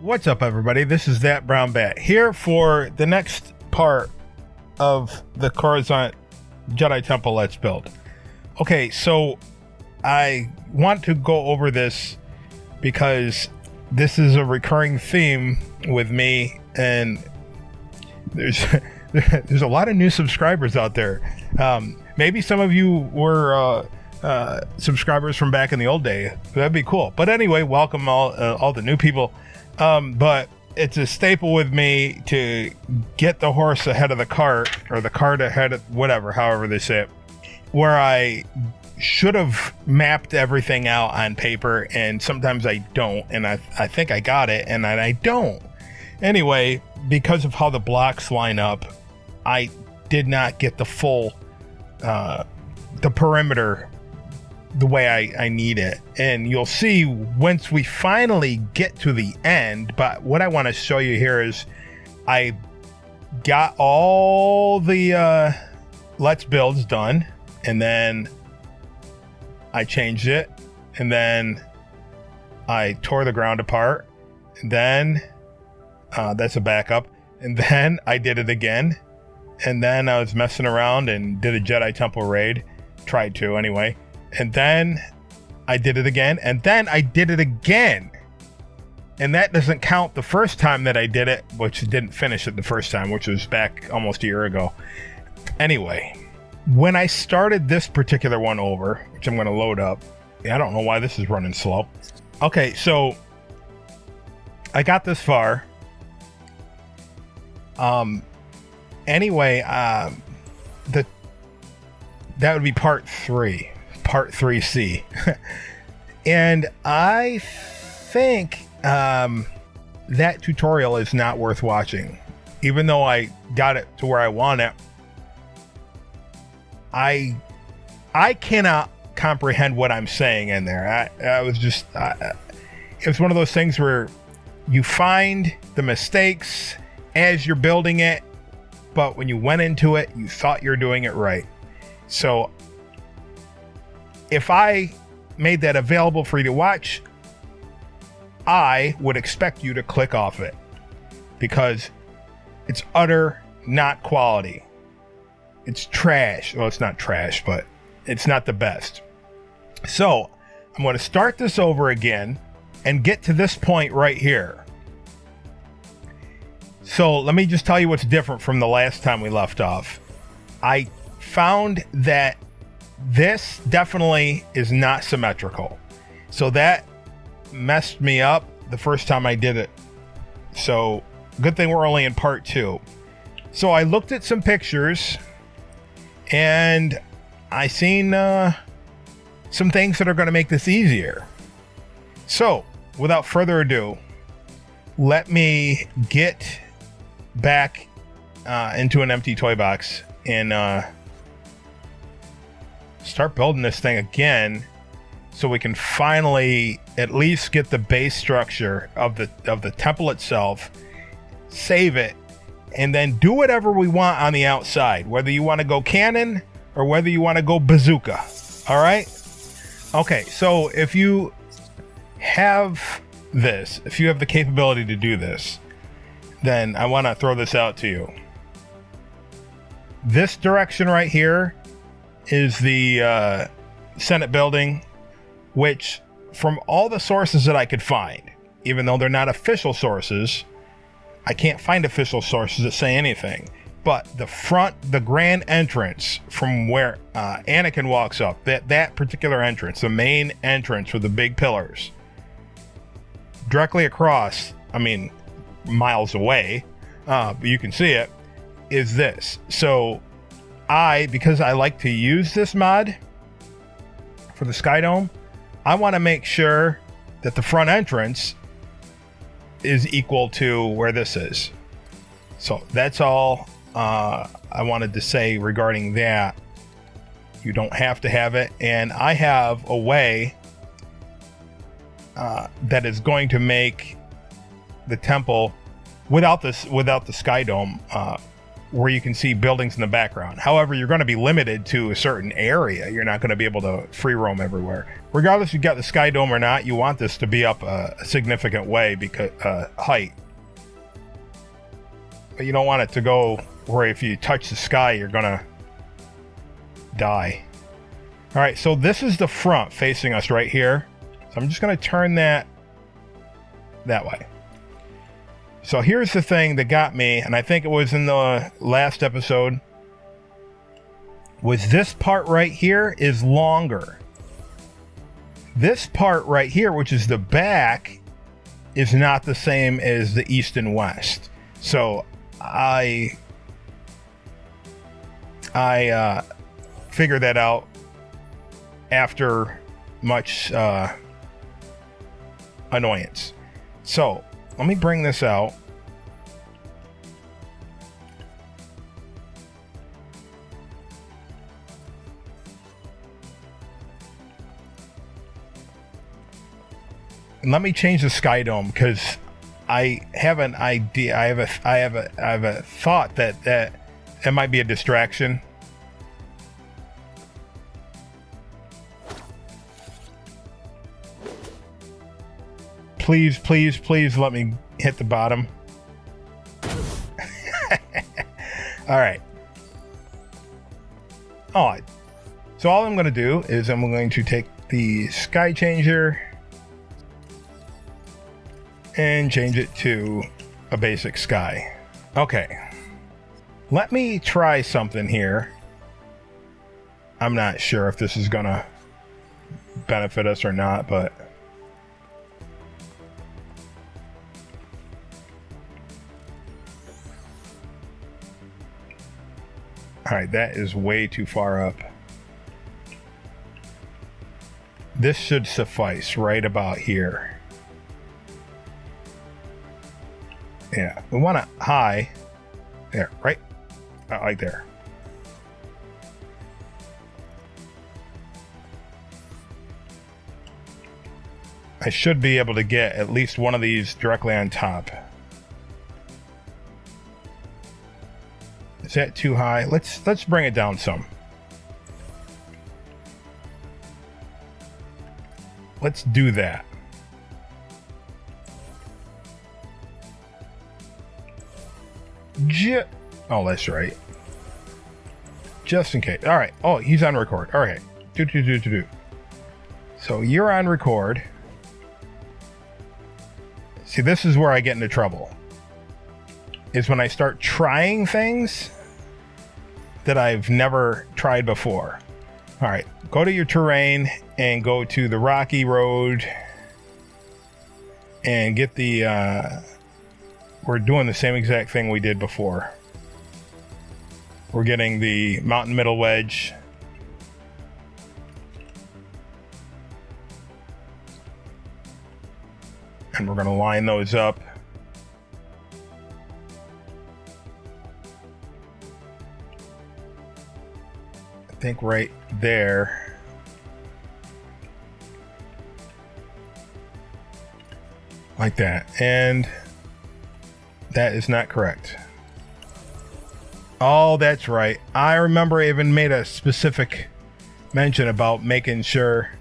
What's up, everybody? This is That Brown Bat here for the next part of the Coruscant Jedi Temple Let's Build. Okay, so I want to go over this because this is a recurring theme with me, and there's a lot of new subscribers out there. Maybe some of you were subscribers from back in the old day. That'd be cool. But anyway, welcome all the new people. But it's a staple with me to get the horse ahead of the cart, or the cart ahead of whatever, however they say it, where I should have mapped everything out on paper, and sometimes I don't, and I think I got it, and I don't. Anyway, because of how the blocks line up, I did not get the full, the perimeter the way I need it, and you'll see once we finally get to the end. But what I want to show you here is I got all the let's builds done, and then I changed it, and then I tore the ground apart, and then that's a backup, and then I did it again, and then I was messing around and did a Jedi Temple raid, tried to anyway. And then I did it again, and then I did it again. And that doesn't count the first time that I did it, which didn't finish it the first time, which was back almost a year ago. Anyway, when I started this particular one over, which I'm going to load up. I don't know why this is running slow. Okay, so I got this far. Anyway, that would be part 3. Part 3C. And I think that tutorial is not worth watching. Even though I got it to where I want it, I cannot comprehend what I'm saying in there. I was just it was one of those things where you find the mistakes as you're building it, but when you went into it, you thought you're doing it right. So if I made that available for you to watch, I would expect you to click off it because it's utter not quality. It's trash. Well, it's not trash, but it's not the best. So I'm going to start this over again and get to this point right here. So let me just tell you what's different from the last time we left off. I found that this definitely is not symmetrical. So that messed me up the first time I did it. So good thing we're only in part 2. So I looked at some pictures and I seen some things that are going to make this easier. So without further ado, let me get back into an empty toy box and start building this thing again, so we can finally at least get the base structure of the temple itself, save it, and then do whatever we want on the outside, whether you want to go cannon or whether you want to go bazooka. All right? Okay, so if you have this, if you have the capability to do this, then I want to throw this out to you. This direction right here is the Senate building, which from all the sources that I could find, even though they're not official sources, I can't find official sources that say anything, but the front, the grand entrance from where Anakin walks up, that particular entrance, the main entrance with the big pillars, directly across, I mean miles away, but you can see it, is this. So because I like to use this mod for the Sky Dome, I want to make sure that the front entrance is equal to where this is. So that's all I wanted to say regarding that. You don't have to have it, and I have a way that is going to make the temple without the Sky Dome where you can see buildings in the background. However, you're going to be limited to a certain area. You're not going to be able to free roam everywhere. Regardless if you got the Sky Dome or not, you want this to be up a significant way because height. But you don't want it to go where if you touch the sky, you're going to die. All right, so this is the front facing us right here. So I'm just going to turn that way. So here's the thing that got me, and I think it was in the last episode, was this part right here is longer. This part right here, which is the back, is not the same as the east and west. So I figured that out after much annoyance. So let me bring this out. And let me change the Sky Dome because I have an idea. I have a thought that it might be a distraction. Please, please, please let me hit the bottom. All right. So all I'm going to do is I'm going to take the sky changer and change it to a basic sky. Okay. Let me try something here. I'm not sure if this is going to benefit us or not, but all right, that is way too far up. This should suffice right about here. Yeah, we want it high. There, right? Right there. I should be able to get at least one of these directly on top. Is that too high? Let's bring it down some. Let's do that. Oh, that's right. Just in case. All right. Oh, he's on record. All right. So you're on record. See, this is where I get into trouble. Is when I start trying things that I've never tried before. All right, go to your terrain and go to the rocky road and get the, we're doing the same exact thing we did before. We're getting the mountain middle wedge. And we're gonna line those up. I think right there. Like that. And that is not correct. Oh, that's right. I remember I even made a specific mention about making sure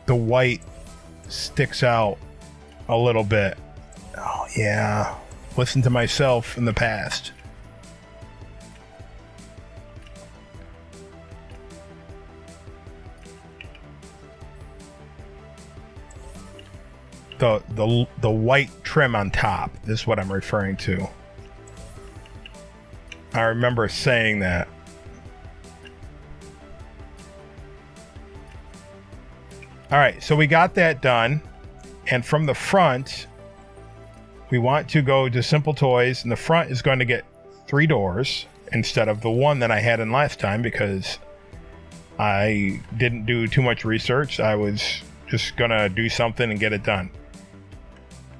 the white sticks out a little bit. Oh, yeah. Listen to myself in the past. The white trim on top is what I'm referring to. I remember saying that. All right, so we got that done. And from the front, we want to go to Simple Toys, and the front is going to get 3 doors instead of the one that I had in last time because I didn't do too much research. I was just going to do something and get it done.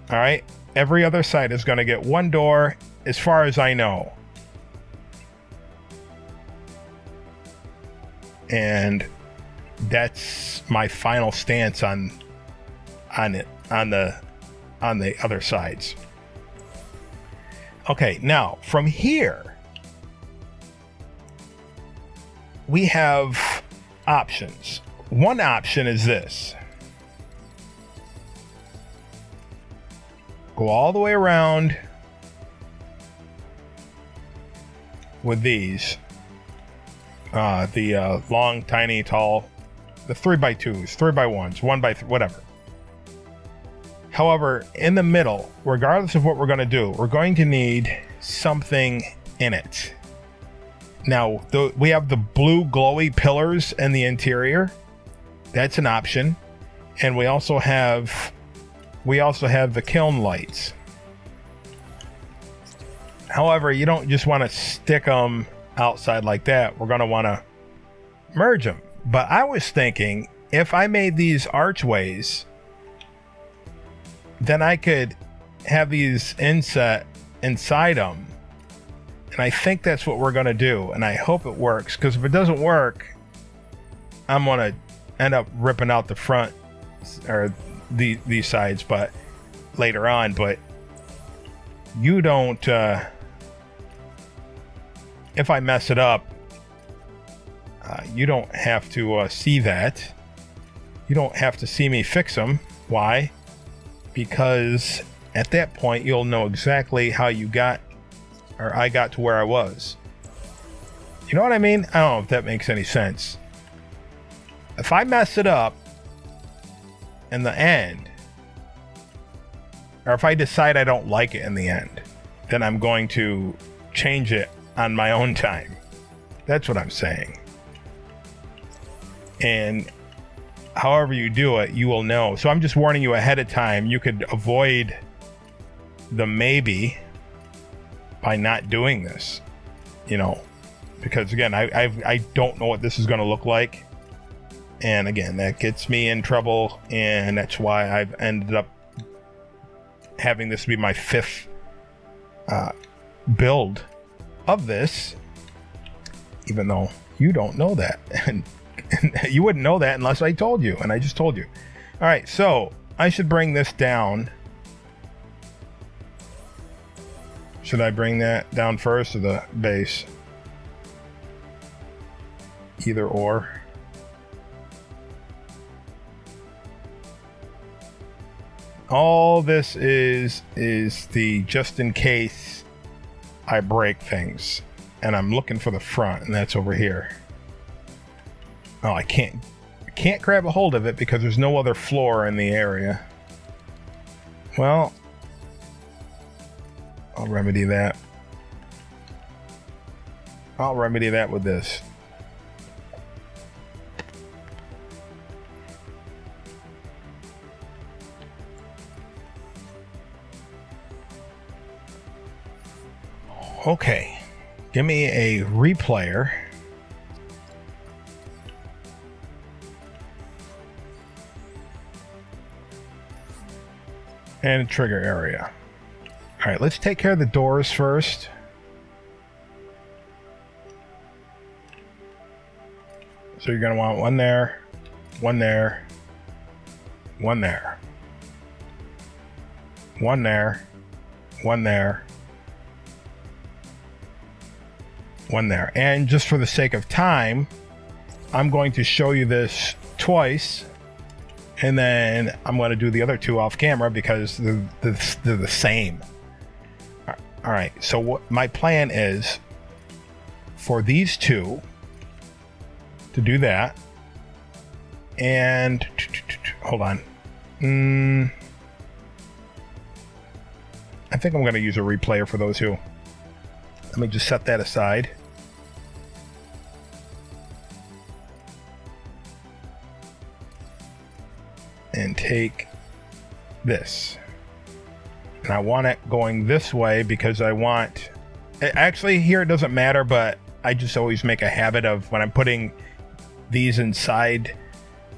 All right, every other side is going to get 1 door as far as I know. And that's my final stance on it on the other sides. Okay, now from here, we have options. One option is this. Go all the way around with these. The long, tiny, tall, the 3x2s, 3x1s, 1x3, whatever. However, in the middle, regardless of what we're going to do, we're going to need something in it. Now, we have the blue glowy pillars in the interior. That's an option. And we also have the kiln lights. However, you don't just want to stick them outside like that. We're going to want to merge them. But I was thinking, if I made these archways, then I could have these inset inside them. And I think that's what we're going to do. And I hope it works. Because if it doesn't work, I'm going to end up ripping out the front or these sides, but later on. But you don't... if I mess it up, you don't have to see that. You don't have to see me fix them. Why? Because at that point, you'll know exactly how you got, or I got to where I was. You know what I mean? I don't know if that makes any sense. If I mess it up in the end, or if I decide I don't like it in the end, then I'm going to change it on my own time. That's what I'm saying. And however you do it, you will know. So I'm just warning you ahead of time. You could avoid the maybe by not doing this, you know, because again, I don't know what this is going to look like. And again, that gets me in trouble. And that's why I've ended up having this be my 5th build of this, even though you don't know that. And you wouldn't know that unless I told you, and I just told you. All right, so I should bring this down. Should I bring that down first or the base? Either or. All this is the just in case I break things. And I'm looking for the front, and that's over here. Oh, I can't grab a hold of it because there's no other floor in the area. Well, I'll remedy that. I'll remedy that with this. Okay, give me a replayer. And a trigger area. All right, let's take care of the doors first. So you're going to want one there, one there, one there, one there, one there, one there. And just for the sake of time, I'm going to show you this twice. And then I'm going to do the other two off camera because they're the same. All right, so what my plan is for these two to do that. And hold on. I think I'm going to use a replayer for those two. Let me just set that aside. And take this. And I want it going this way because I want... Actually, here it doesn't matter, but I just always make a habit of when I'm putting these inside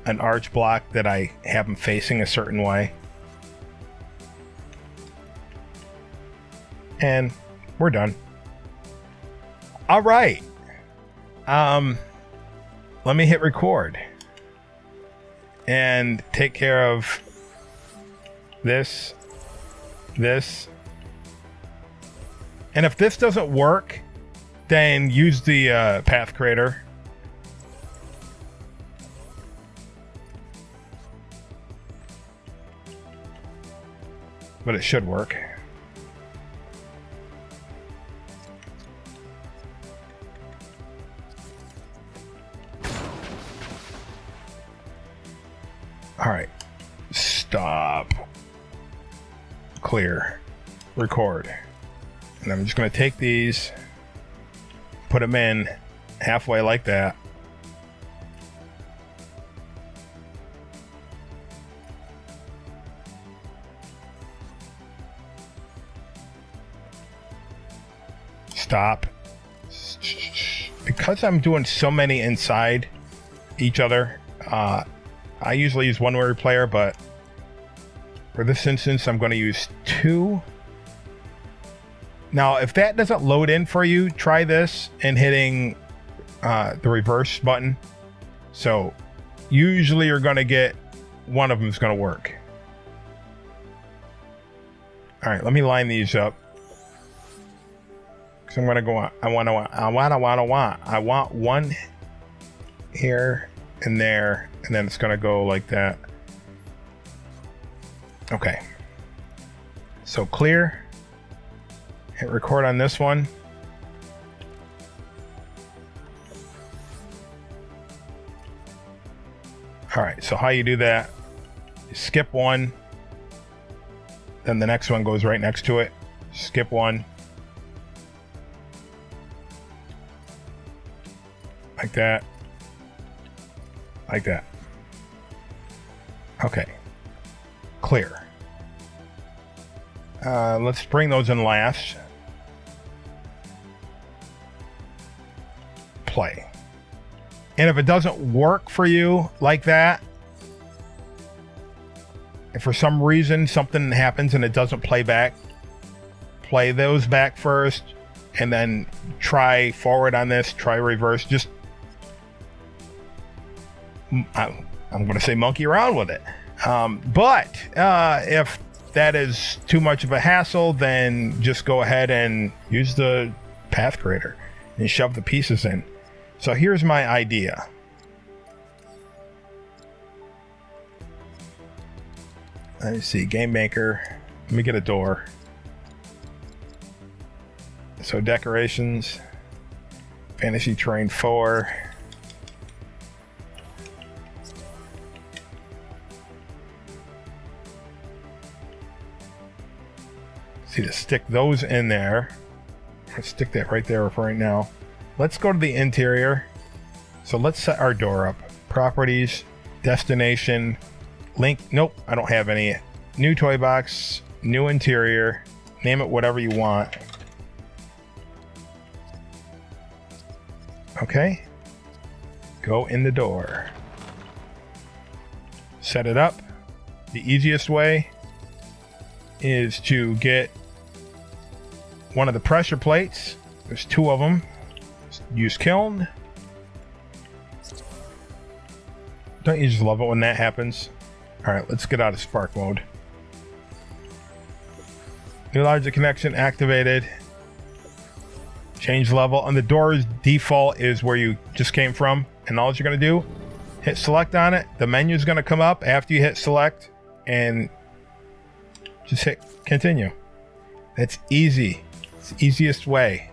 an arch block that I have them facing a certain way. And we're done. All right. Let me hit record. And take care of this, And if this doesn't work, then use the path creator. But it should work. All right. Stop. Clear. Record. And I'm just going to take these, put them in halfway like that. Stop. Because I'm doing so many inside each other, I usually use one word player, but for this instance, I'm going to use 2. Now, if that doesn't load in for you, try this and hitting the reverse button. So usually you're going to get one of them is going to work. All right, let me line these up. Because I'm going to go on. I want one here and there, and then it's going to go like that. Okay. So clear. Hit record on this one. All right, so how you do that, you skip one, then the next one goes right next to it. Skip one. Like that. Like that. Okay. Clear. Let's bring those in last. Play. And if it doesn't work for you like that, if for some reason something happens and it doesn't play back, play those back first and then try forward on this, try reverse. Just I'm going to say monkey around with it. But if that is too much of a hassle, then just go ahead and use the path creator and shove the pieces in. So here's my idea. Let me see, game maker. Let me get a door. So decorations, fantasy terrain 4. See, to stick those in there. Let's stick that right there for right now. Let's go to the interior. So let's set our door up. Properties, destination, link. Nope, I don't have any. New toy box, new interior. Name it whatever you want. Okay. Go in the door. Set it up. The easiest way is to get one of the pressure plates. There's 2 of them. Use kiln. Don't you just love it when that happens? All right, let's get out of spark mode. New logic connection activated. Change level. And the door's default is where you just came from. And all you're going to do, hit select on it. The menu is going to come up after you hit select. And just hit continue. That's easy. It's the easiest way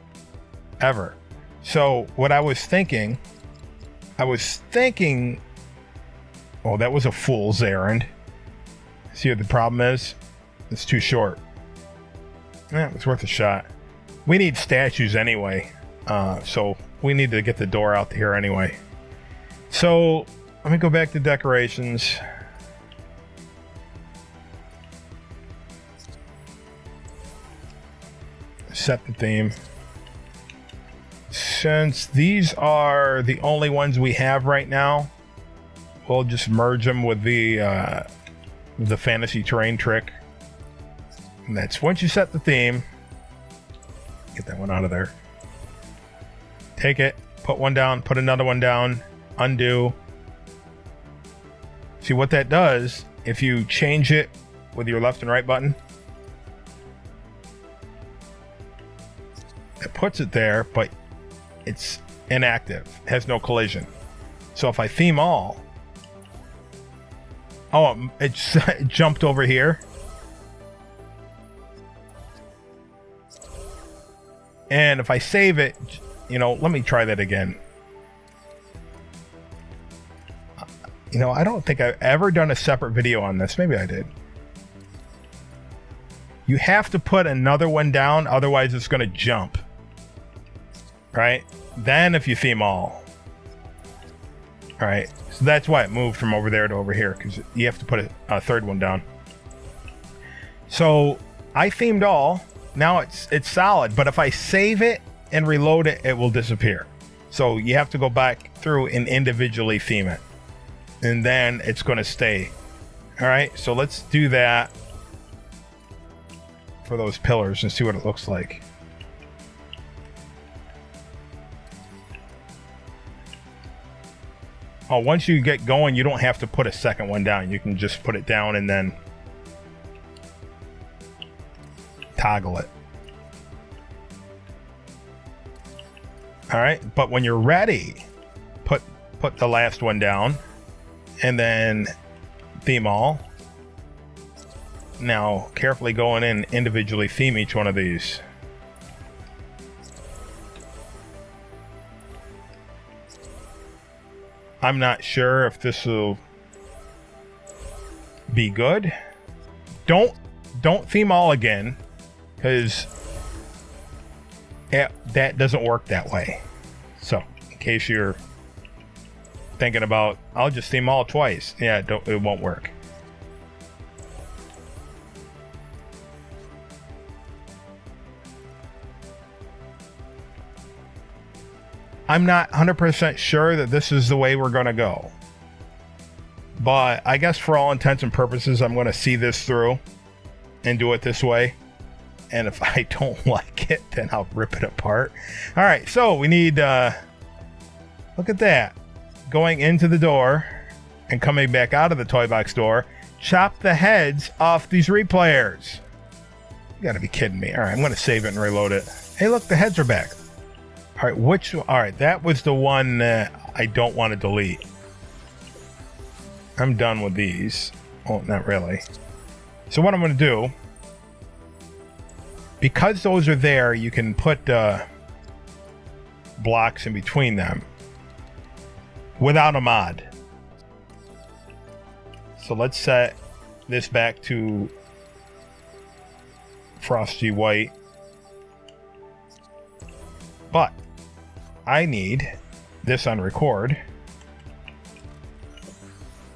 ever. So what I was thinking, oh, that was a fool's errand. See what the problem is? It's too short. Yeah, it's worth a shot. We need statues anyway. So we need to get the door out here anyway. So let me go back to decorations. Set the theme. Since these are the only ones we have right now, we'll just merge them with the fantasy terrain trick. And that's once you set the theme. Get that one out of there. Take it, put one down, put another one down, undo. See what that does, if you change it with your left and right button. puts it there, but it's inactive, has no collision. So if I theme all, oh, it jumped over here. And if I save it, you know, let me try that again. You know, I don't think I've ever done a separate video on this. Maybe I did. You have to put another one down, otherwise it's going to jump. Right? Then if you theme all. Alright, so that's why it moved from over there to over here, because you have to put a third one down. So I themed all. Now it's solid, but if I save it and reload it, it will disappear. So you have to go back through and individually theme it. And then it's going to stay. Alright, so let's do that for those pillars and see what it looks like. Oh, once you get going, you don't have to put a second one down. You can just put it down and then toggle it. All right, but when you're ready, put the last one down and then theme all. Now, carefully go in and individually theme each one of these. I'm not sure if this will be good. Don't theme all again, because that doesn't work that way. So, in case you're thinking about, I'll just theme all twice. Yeah, it won't work. I'm not 100% sure that this is the way we're going to go. But I guess for all intents and purposes, I'm going to see this through and do it this way. And if I don't like it, then I'll rip it apart. All right, so we need, look at that. Going into the door and coming back out of the toy box door, chop the heads off these replayers. You gotta be kidding me. All right, I'm going to save it and reload it. Hey, look, the heads are back. All right, all right, that was the one that I don't want to delete. I'm done with these. Oh, not really. So what I'm going to do, because those are there, you can put blocks in between them without a mod. So let's set this back to frosty white. But I need this on record,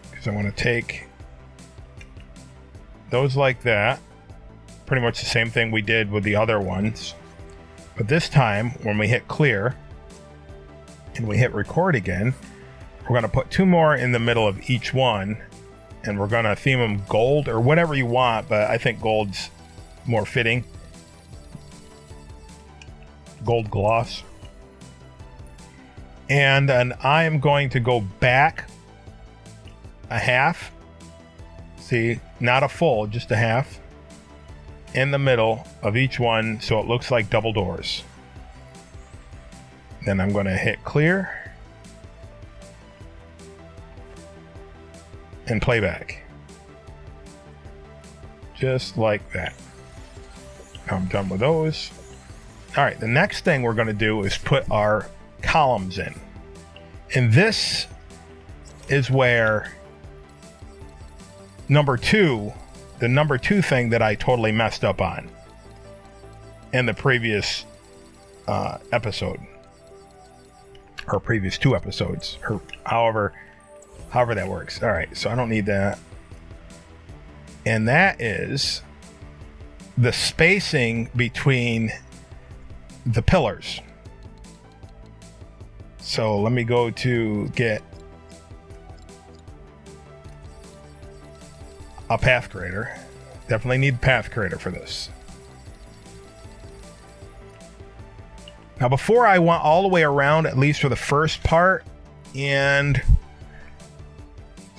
because I want to take those like that. Pretty much the same thing we did with the other ones. But this time, when we hit clear and we hit record again, we're going to put two more in the middle of each one, and we're going to theme them gold or whatever you want, but I think gold's more fitting. Gold gloss. And then I am going to go back a half. See, not a full, just a half. In the middle of each one, so it looks like double doors. Then I'm going to hit clear and playback. Just like that. Now I'm done with those. All right, the next thing we're going to do is put our columns in. And this is where the number two thing that I totally messed up on in the previous episode, or previous two episodes, or however that works. All right, so I don't need that. And that is the spacing between the pillars. So let me go to get a path creator. Definitely need path creator for this. Now before, I went all the way around, at least for the first part, and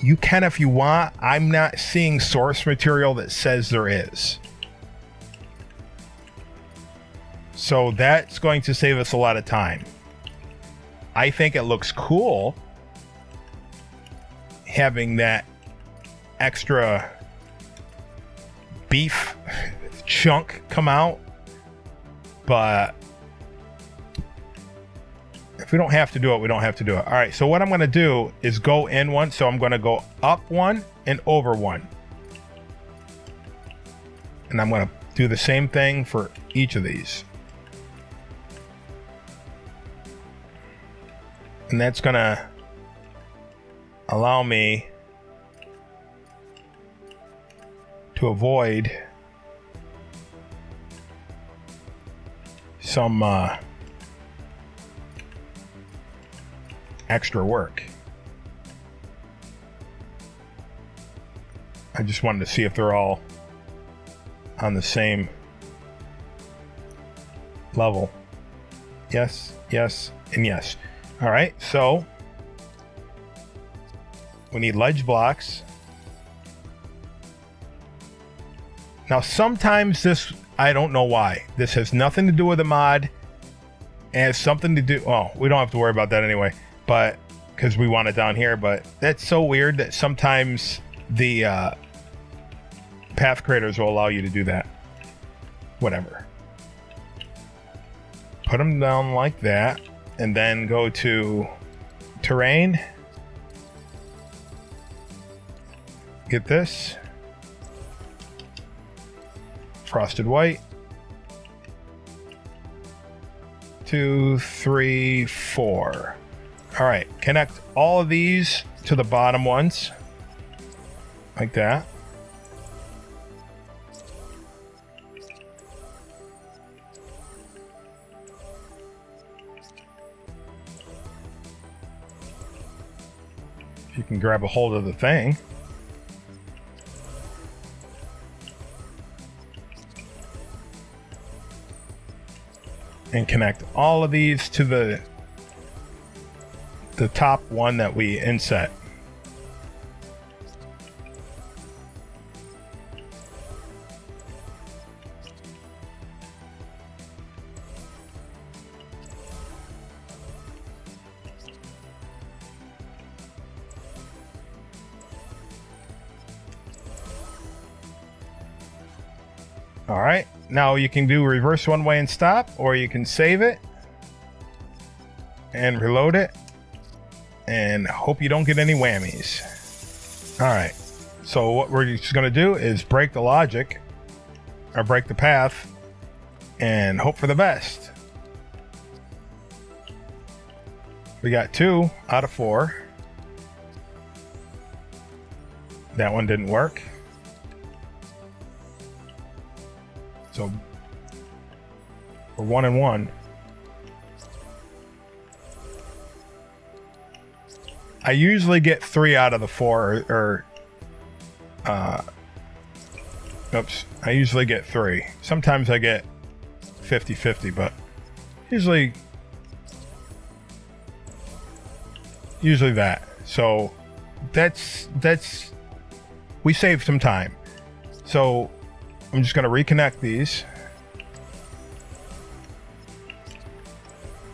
you can if you want. I'm not seeing source material that says there is. So that's going to save us a lot of time. I think it looks cool having that extra beef chunk come out, but if we don't have to do it, we don't have to do it. All right, so what I'm going to do is go in one. So I'm going to go up one and over one. And I'm going to do the same thing for each of these. And that's going to allow me to avoid some extra work. I just wanted to see if they're all on the same level. Yes, yes, and yes. All right, so we need ledge blocks. Now, sometimes this, I don't know why. This has nothing to do with the mod. It has something to do, oh, we don't have to worry about that anyway, but because we want it down here, but that's so weird that sometimes the path creators will allow you to do that. Whatever. Put them down like that, and then go to terrain. Get this. Frosted white. 2, 3, 4. All right, connect all of these to the bottom ones. Like that. You can grab a hold of the thing. And connect all of these to the top one that we inset. All right, now you can do reverse one way and stop, or you can save it and reload it and hope you don't get any whammies. All right, so what we're just gonna do is break the logic or break the path and hope for the best. We got 2 out of 4. That one didn't work. So we're 1 and 1. I usually get 3 out of the 4, oops, I usually get 3. Sometimes I get 50-50, but usually that. So that's we saved some time. So I'm just going to reconnect these.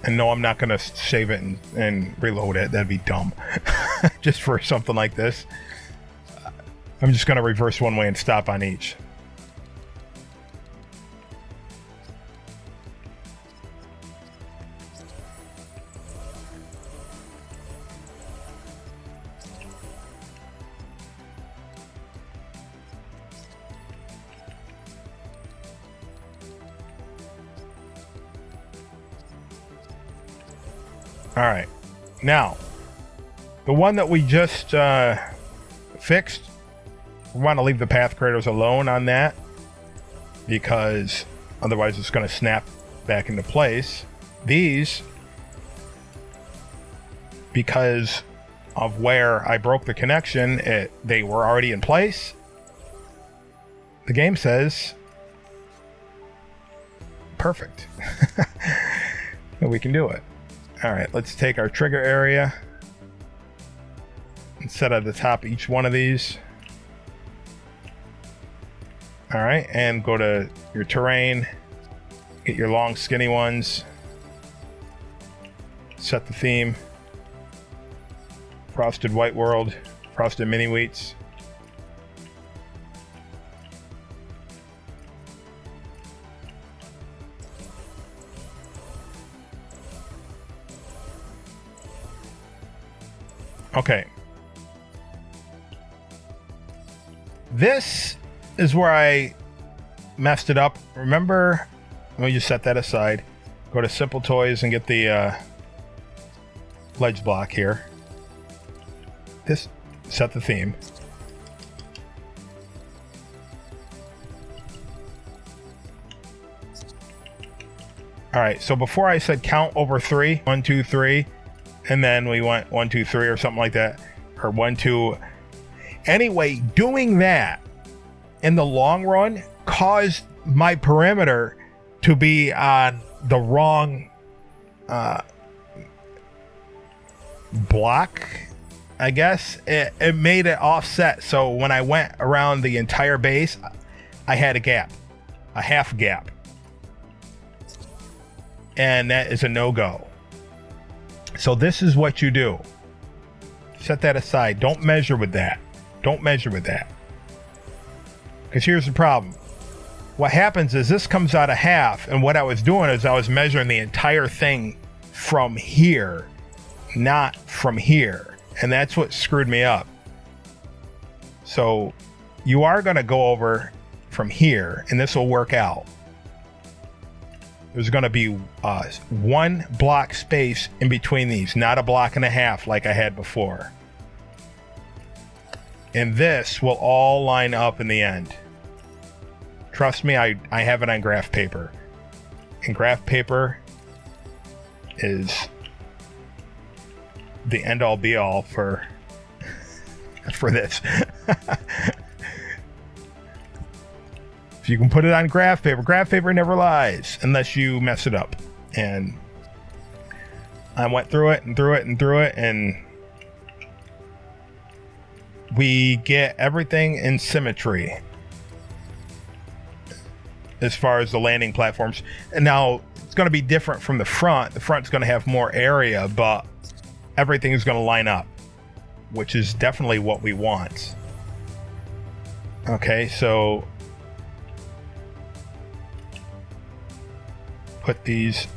And no, I'm not going to save it and reload it. That'd be dumb. Just for something like this. I'm just going to reverse one way and stop on each. All right, now the one that we just fixed, we want to leave the path creators alone on that because otherwise it's going to snap back into place. These, because of where I broke the connection, they were already in place. The game says perfect. We can do it. All right, let's take our trigger area and set at the top of each one of these. All right, and go to your terrain, Get your long, skinny ones. Set the theme. Frosted White World. Frosted Mini Wheats. Okay. This is where I messed it up. Remember, let me just set that aside. Go to Simple Toys and get the ledge block here. This, set the theme. All right, so before I said count over 3, 1, 2, 3, and then we went 1, 2, 3 or something like that, or 1, 2. Anyway, doing that in the long run caused my perimeter to be on the wrong block, I guess. It made it offset, so when I went around the entire base, I had a gap, a half gap, and that is a no-go. So this is what you do. Set that aside. Don't measure with that. Don't measure with that. Because here's the problem. What happens is this comes out a half, and what I was doing is I was measuring the entire thing from here, not from here. And that's what screwed me up. So you are going to go over from here, and this will work out. There's going to be 1 block space in between these, not a block and a half like I had before. And this will all line up in the end. Trust me, I have it on graph paper. And graph paper is the end-all be-all for this. If you can put it on graph paper never lies unless you mess it up. And I went through it and through it and through it, and we get everything in symmetry as far as the landing platforms. And now it's going to be different from the front. The front's going to have more area, but everything is going to line up, which is definitely what we want. Okay, so put these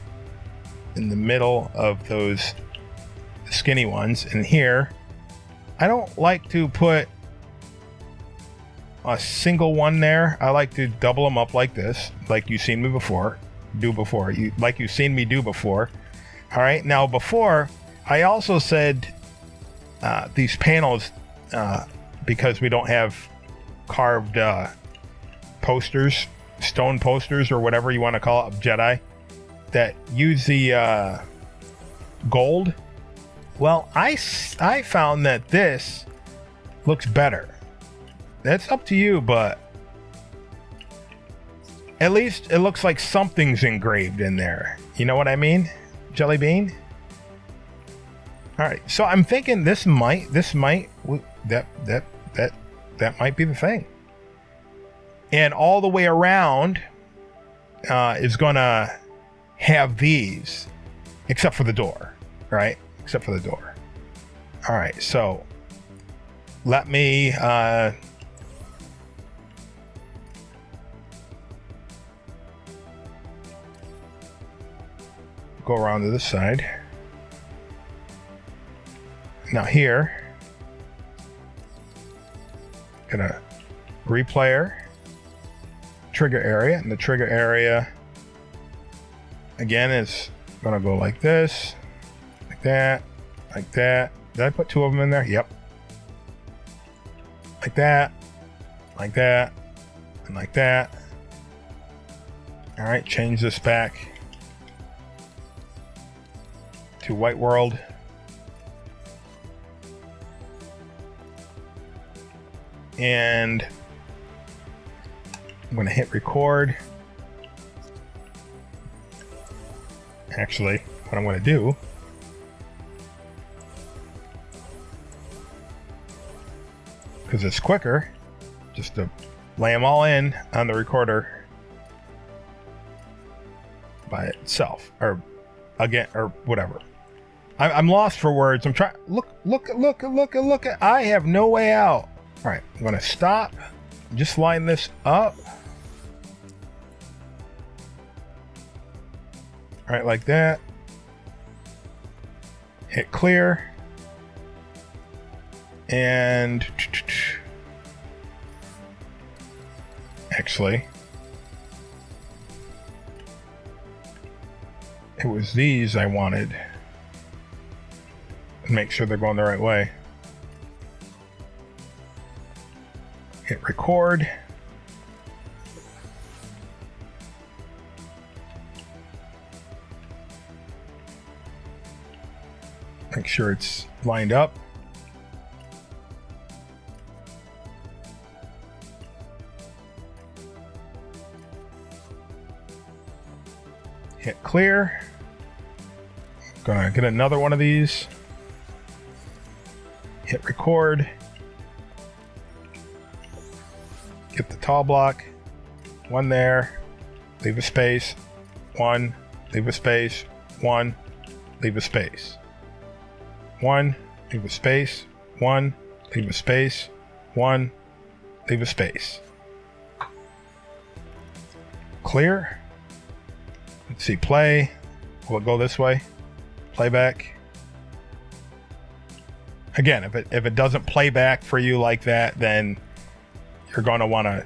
in the middle of those skinny ones. And here, I don't like to put a single one there. I like to double them up like this, like you've seen me before. Like you've seen me do before. All right, now before, I also said these panels, because we don't have carved posters, stone posters, or whatever you want to call it, of Jedi, that use the gold. Well, I found that this looks better. That's up to you, but at least it looks like something's engraved in there. You know what I mean? Jelly bean? All right, so I'm thinking that might be the thing. And all the way around is gonna have these, except for the door, right? Except for the door. All right, so let me go around to this side. Now here, gonna replayer trigger area, and the trigger area again is gonna go like this, like that, like that. Did I put 2 of them in there? Yep. Like that, like that, and like that. All right, change this back to White World. And I'm going to hit record. Actually, what I'm going to do because it's quicker, just to lay them all in on the recorder. by itself, or again, or whatever. I'm lost for words. I'm trying. Look. I have no way out. All right, I'm gonna stop. Just line this up. All right, like that. Hit clear. And actually, it was these I wanted. Make sure they're going the right way. Hit record. Make sure it's lined up. Hit clear. Gonna get another one of these. Hit record. Get the tall block. One there. Leave a space. One. Leave a space. One. Leave a space. One. Leave a space. One. Leave a space. One. Leave a space. Clear. Let's see. Play. Will it go this way? Playback. Again, if it doesn't play back for you like that, then you're going to want to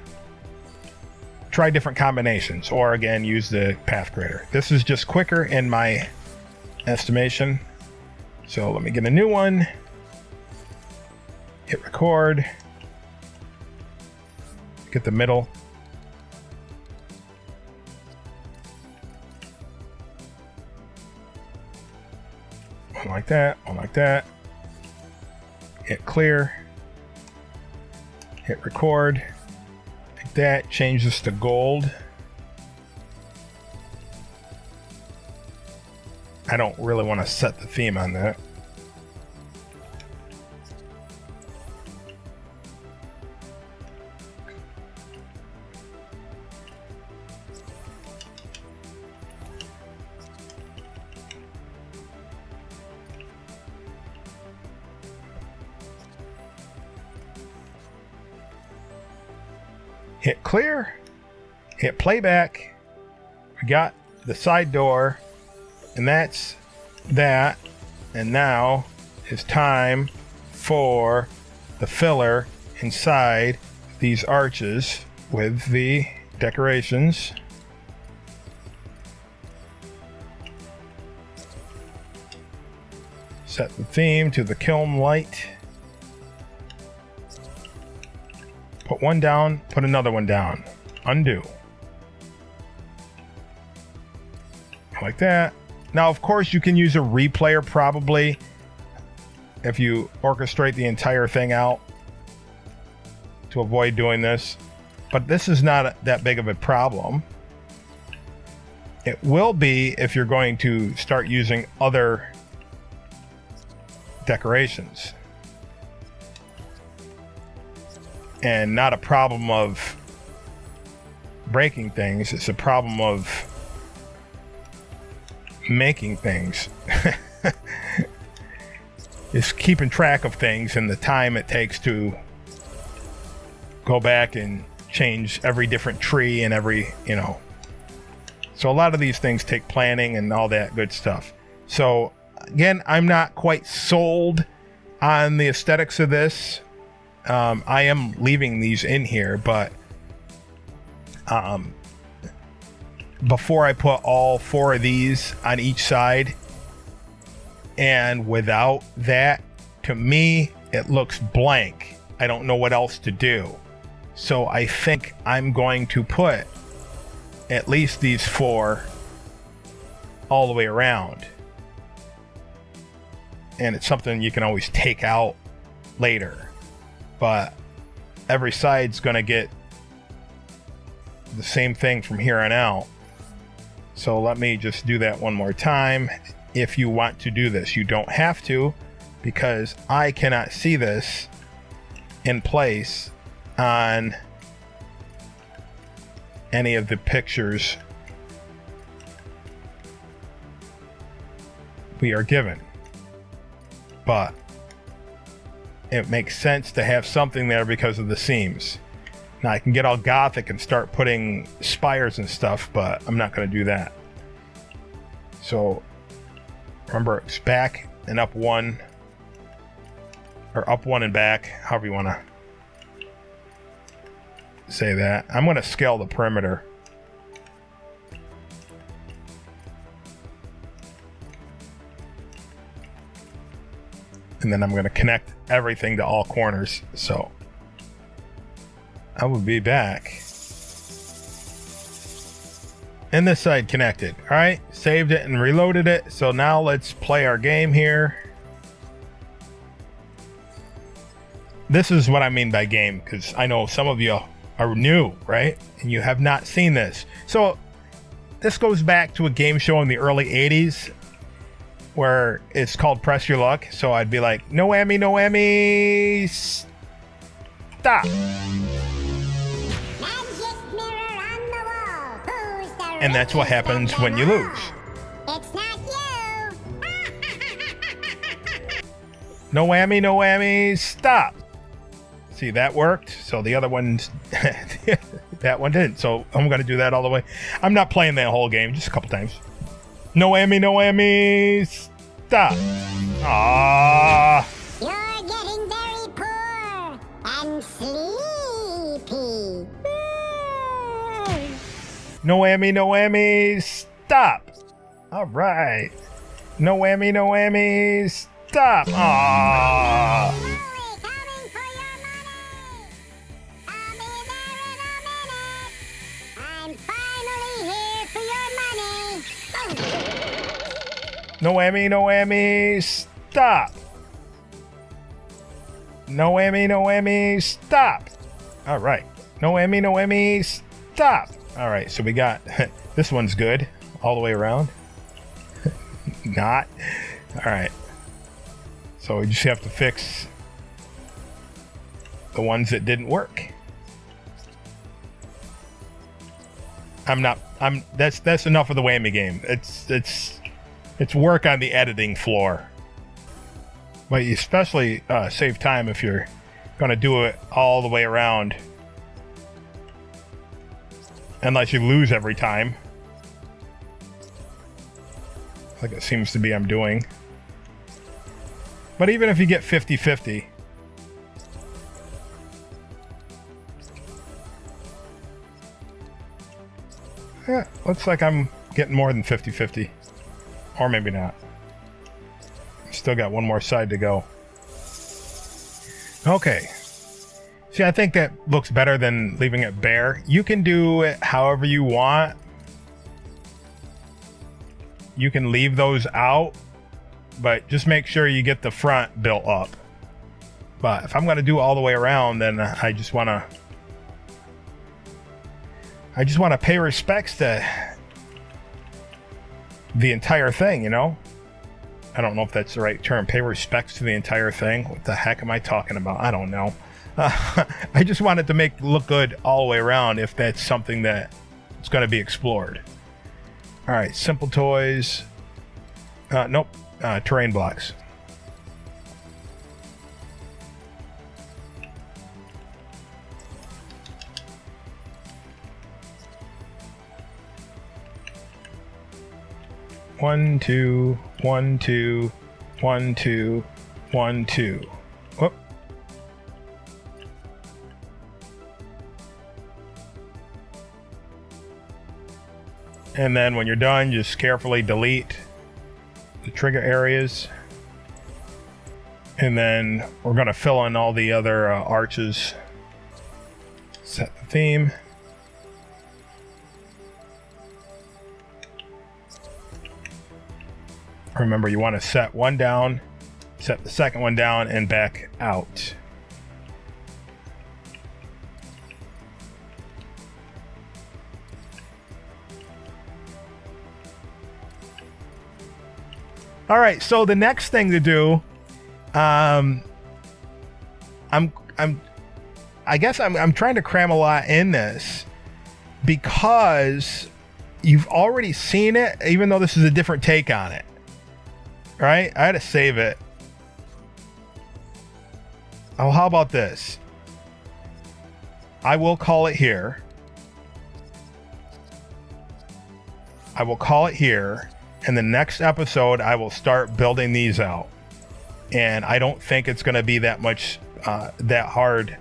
try different combinations, or again, use the path grader. This is just quicker in my estimation. So let me get a new one. Hit record. Get the middle. One like that, one like that. Hit clear. Hit record. Like that. Change this to gold. I don't really want to set the theme on that. Hit clear, hit playback. We got the side door, and that's that. And now it's time for the filler inside these arches with the decorations. Set the theme to the kiln light. Put one down, put another one down. Undo. Like that. Now, of course, you can use a replayer probably if you orchestrate the entire thing out to avoid doing this. But this is not that big of a problem. It will be if you're going to start using other decorations. And not a problem of breaking things, it's a problem of making things. It's keeping track of things and the time it takes to go back and change every different tree and every, So a lot of these things take planning and all that good stuff. So again, I'm not quite sold on the aesthetics of this. I am leaving these in here, but before I put all 4 of these on each side, and without that, to me, it looks blank. I don't know what else to do. So I think I'm going to put at least these 4 all the way around. And it's something you can always take out later. But every side's going to get the same thing from here on out. So let me just do that one more time. If you want to do this, you don't have to, because I cannot see this in place on any of the pictures we are given. But it makes sense to have something there because of the seams. Now I can get all gothic and start putting spires and stuff, but I'm not going to do that. So remember, it's back and up one, or up one and back, however you want to say that. I'm going to scale the perimeter. And then I'm going to connect everything to all corners. So I will be back. And this side connected. All right, saved it and reloaded it. So now let's play our game here. This is what I mean by game, because I know some of you are new, right? And you have not seen this. So this goes back to a game show in the early 80s where it's called Press Your Luck. So I'd be like, no whammy, no whammy, stop. And that's what happens when you lose. It's not you. No whammy, no whammy, stop. See, that worked. So the other ones, that one didn't. So I'm going to do that all the way. I'm not playing that whole game, just a couple times. No whammy, no whammy, stop. Ah. You're getting very poor and sleepy. No whammy, no whammy, stop. All right. No whammy, no whammy, stop. Ah. Slowly coming for your money. I'll be there in a minute. I'm finally here for your money. No whammy, no whammy, stop. No whammy, no whammy, stop. All right. No whammy, no whammy, stop. All right, so we got, this one's good all the way around. Not. All right. So we just have to fix the ones that didn't work. That's enough of the whammy game. It's work on the editing floor. But you especially save time if you're going to do it all the way around. Unless you lose every time. Like it seems to be I'm doing. But even if you get 50-50. Looks like I'm getting more than 50-50. Or maybe not. Still got one more side to go. Okay. See, I think that looks better than leaving it bare. You can do it however you want. You can leave those out, but just make sure you get the front built up. But if I'm going to do all the way around, then I just want to pay respects to the entire thing, you know? I don't know if that's the right term. Pay respects to the entire thing. What the heck am I talking about? I don't know. I just wanted to look good all the way around if that's something that is going to be explored. All right, simple toys. Nope, terrain blocks. One, two, 1, 2, 1, 2, 1, 2. Whoop. And then when you're done, just carefully delete the trigger areas. And then we're going to fill in all the other arches. Set the theme. Remember, you want to set one down, set the second one down, and back out. All right, so the next thing to do, I guess I'm trying to cram a lot in this because you've already seen it, even though this is a different take on it. right? I had to save it. Oh, how about this? I will call it here. I will call it here. And the next episode, I will start building these out. And I don't think it's going to be that much, that hard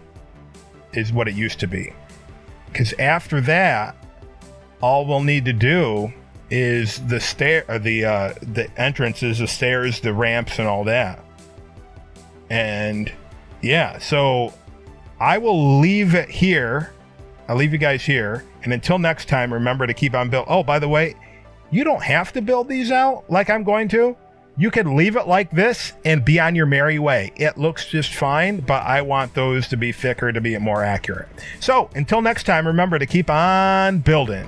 is what it used to be. Because after that, all we'll need to do is the entrances, the stairs, the ramps, and all that. And yeah, so I will leave it here. I'll leave you guys here. And until next time, remember to keep on building. Oh, by the way, you don't have to build these out like I'm going to. You can leave it like this and be on your merry way. It looks just fine, but I want those to be thicker to be more accurate. So until next time, remember to keep on building.